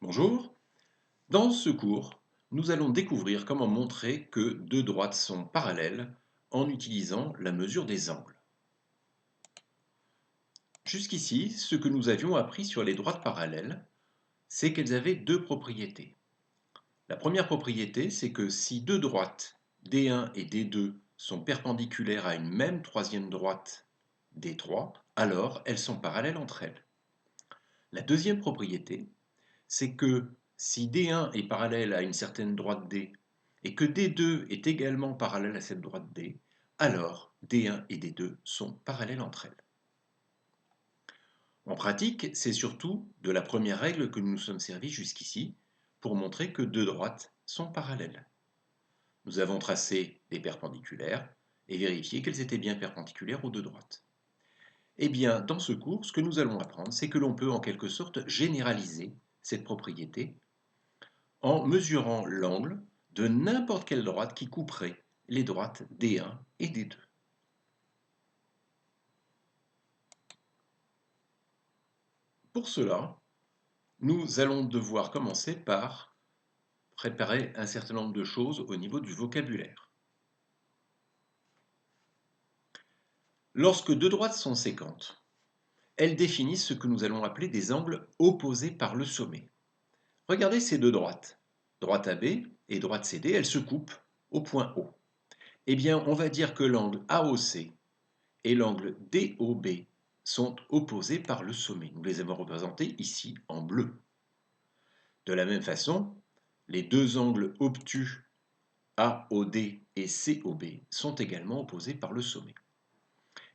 Bonjour, dans ce cours, nous allons découvrir comment montrer que deux droites sont parallèles en utilisant la mesure des angles. Jusqu'ici, ce que nous avions appris sur les droites parallèles, c'est qu'elles avaient deux propriétés. La première propriété, c'est que si deux droites, D1 et D2, sont perpendiculaires à une même troisième droite, D3, alors elles sont parallèles entre elles. La deuxième propriété, c'est que si D1 est parallèle à une certaine droite D et que D2 est également parallèle à cette droite D, alors D1 et D2 sont parallèles entre elles. En pratique, c'est surtout de la première règle que nous nous sommes servis jusqu'ici pour montrer que deux droites sont parallèles. Nous avons tracé des perpendiculaires et vérifié qu'elles étaient bien perpendiculaires aux deux droites. Eh bien, dans ce cours, ce que nous allons apprendre, c'est que l'on peut en quelque sorte généraliser cette propriété en mesurant l'angle de n'importe quelle droite qui couperait les droites D1 et D2. Pour cela, nous allons devoir commencer par préparer un certain nombre de choses au niveau du vocabulaire. Lorsque deux droites sont séquentes, elles définissent ce que nous allons appeler des angles opposés par le sommet. Regardez ces deux droites, droite AB et droite CD, elles se coupent au point O. Eh bien, on va dire que l'angle AOC et l'angle DOB sont opposés par le sommet. Nous les avons représentés ici en bleu. De la même façon, les deux angles obtus AOD et COB sont également opposés par le sommet.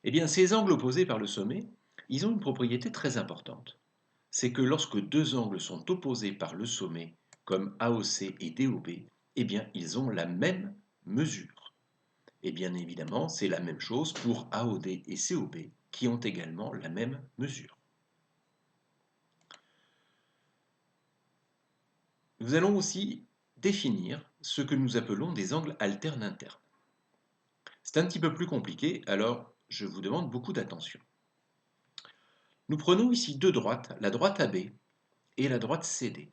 Eh bien, ces angles opposés par le sommet, ils ont une propriété très importante. C'est que lorsque deux angles sont opposés par le sommet, comme AOC et DOB, eh bien, ils ont la même mesure. Et bien évidemment, c'est la même chose pour AOD et COB, qui ont également la même mesure. Nous allons aussi définir ce que nous appelons des angles alternes internes. C'est un petit peu plus compliqué, alors je vous demande beaucoup d'attention. Nous prenons ici deux droites, la droite AB et la droite CD.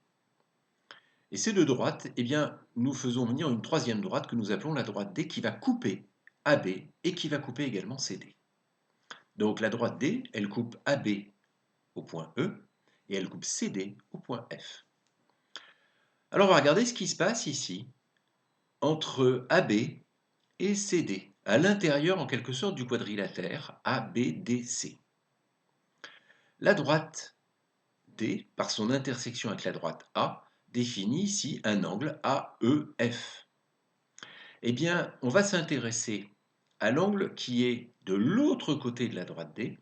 Et ces deux droites, eh bien, nous faisons venir une troisième droite que nous appelons la droite D qui va couper AB et qui va couper également CD. Donc la droite D, elle coupe AB au point E et elle coupe CD au point F. Alors on va regarder ce qui se passe ici entre AB et CD, à l'intérieur en quelque sorte du quadrilatère ABDC. La droite D, par son intersection avec la droite A, définit ici un angle AEF. Eh bien, on va s'intéresser à l'angle qui est de l'autre côté de la droite D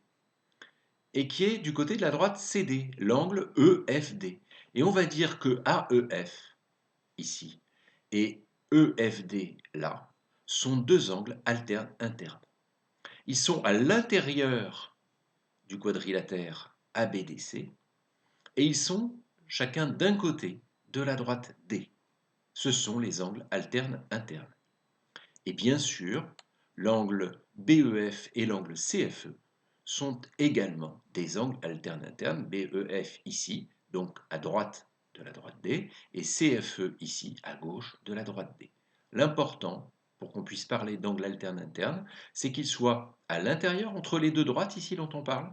et qui est du côté de la droite CD, l'angle EFD. Et on va dire que AEF, ici, et EFD, là, sont deux angles alternes internes. Ils sont à l'intérieur du quadrilatère ABDC et ils sont chacun d'un côté de la droite D. Ce sont les angles alternes internes. Et bien sûr, l'angle BEF et l'angle CFE sont également des angles alternes internes, BEF ici, donc à droite de la droite D, et CFE ici, à gauche de la droite D. L'important, pour qu'on puisse parler d'angle alterne interne, c'est qu'ils soient à l'intérieur, entre les deux droites ici dont on parle,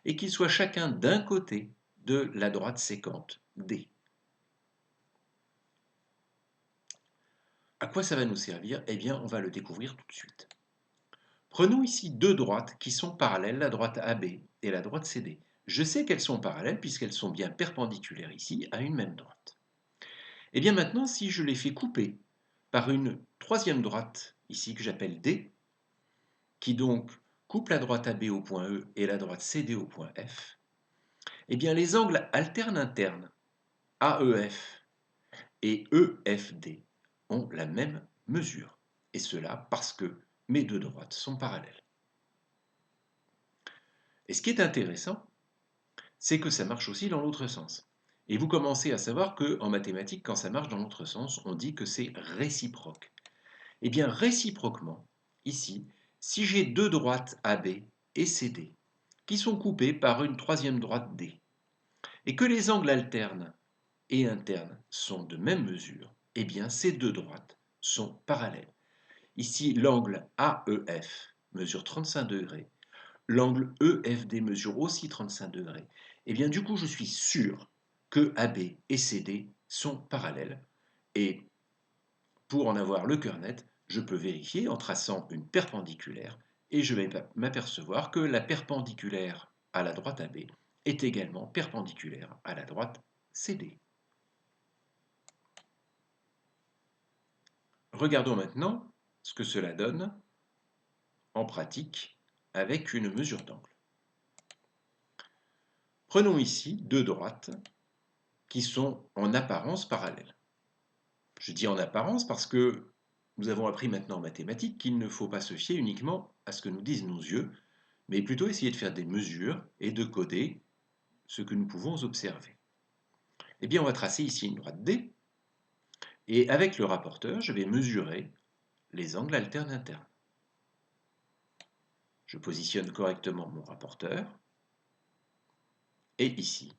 et qu'ils soient chacun d'un côté de la droite séquente D. À quoi ça va nous servir? Eh bien, on va le découvrir tout de suite. Prenons ici deux droites qui sont parallèles, la droite AB et la droite CD. Je sais qu'elles sont parallèles puisqu'elles sont bien perpendiculaires ici à une même droite. Et bien maintenant, si je les fais couper par une troisième droite ici que j'appelle D, qui donc coupe la droite AB au point E et la droite CD au point F, eh bien les angles alternes internes AEF et EFD ont la même mesure. Et cela parce que mes deux droites sont parallèles. Et ce qui est intéressant, c'est que ça marche aussi dans l'autre sens. Et vous commencez à savoir qu'en mathématiques, quand ça marche dans l'autre sens, on dit que c'est réciproque. Eh bien, réciproquement, ici, si j'ai deux droites AB et CD, qui sont coupées par une troisième droite D, et que les angles alternes et interne sont de même mesure, eh bien ces deux droites sont parallèles. Ici, l'angle AEF mesure 35 degrés, l'angle EFD mesure aussi 35 degrés. Eh bien, du coup, je suis sûr que AB et CD sont parallèles. Et pour en avoir le cœur net, je peux vérifier en traçant une perpendiculaire et je vais m'apercevoir que la perpendiculaire à la droite AB est également perpendiculaire à la droite CD. Regardons maintenant ce que cela donne en pratique avec une mesure d'angle. Prenons ici deux droites qui sont en apparence parallèles. Je dis en apparence parce que nous avons appris maintenant en mathématiques qu'il ne faut pas se fier uniquement à ce que nous disent nos yeux, mais plutôt essayer de faire des mesures et de coder ce que nous pouvons observer. Eh bien, on va tracer ici une droite D, et avec le rapporteur, je vais mesurer les angles alternes internes. Je positionne correctement mon rapporteur, et ici,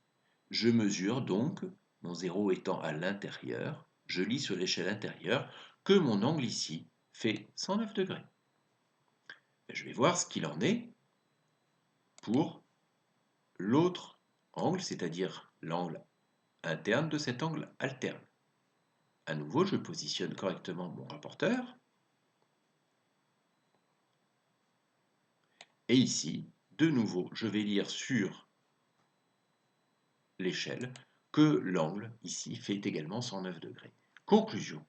je mesure donc, mon zéro étant à l'intérieur, je lis sur l'échelle intérieure que mon angle ici fait 109 degrés. Je vais voir ce qu'il en est pour l'autre angle, c'est-à-dire l'angle interne de cet angle alterne. À nouveau, je positionne correctement mon rapporteur. Et ici, de nouveau, je vais lire sur l'échelle que l'angle ici fait également 109 degrés. Conclusion,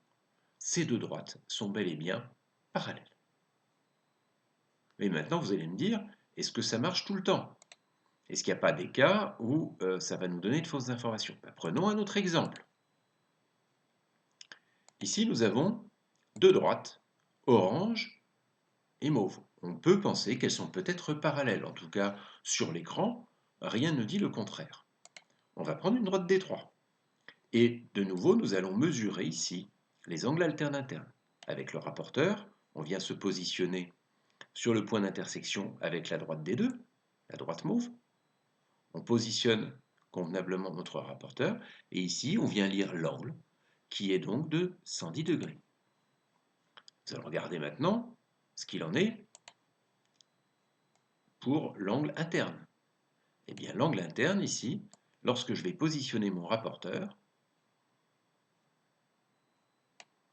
ces deux droites sont bel et bien parallèles. Mais maintenant, vous allez me dire, est-ce que ça marche tout le temps? Est-ce qu'il n'y a pas des cas où ça va nous donner de fausses informations? Prenons un autre exemple. Ici, nous avons deux droites, orange et mauve. On peut penser qu'elles sont peut-être parallèles. En tout cas, sur l'écran, rien ne dit le contraire. On va prendre une droite D3. Et de nouveau, nous allons mesurer ici les angles alternes internes. Avec le rapporteur, on vient se positionner sur le point d'intersection avec la droite D2, la droite mauve. On positionne convenablement notre rapporteur. Et ici, on vient lire l'angle, qui est donc de 110 degrés. Nous allons regarder maintenant ce qu'il en est pour l'angle interne. Eh bien, l'angle interne ici, lorsque je vais positionner mon rapporteur,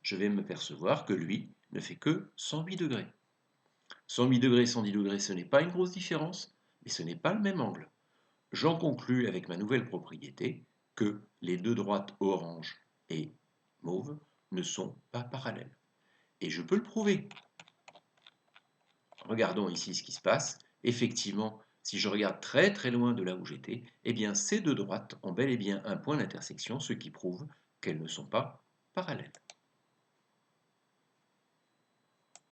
je vais me percevoir que lui ne fait que 108 degrés. 108 degrés, 110 degrés, ce n'est pas une grosse différence, mais ce n'est pas le même angle. J'en conclus avec ma nouvelle propriété que les deux droites orange et mauve ne sont pas parallèles. Et je peux le prouver. Regardons ici ce qui se passe. Effectivement, si je regarde très très loin de là où j'étais, eh bien ces deux droites ont bel et bien un point d'intersection, ce qui prouve qu'elles ne sont pas parallèles.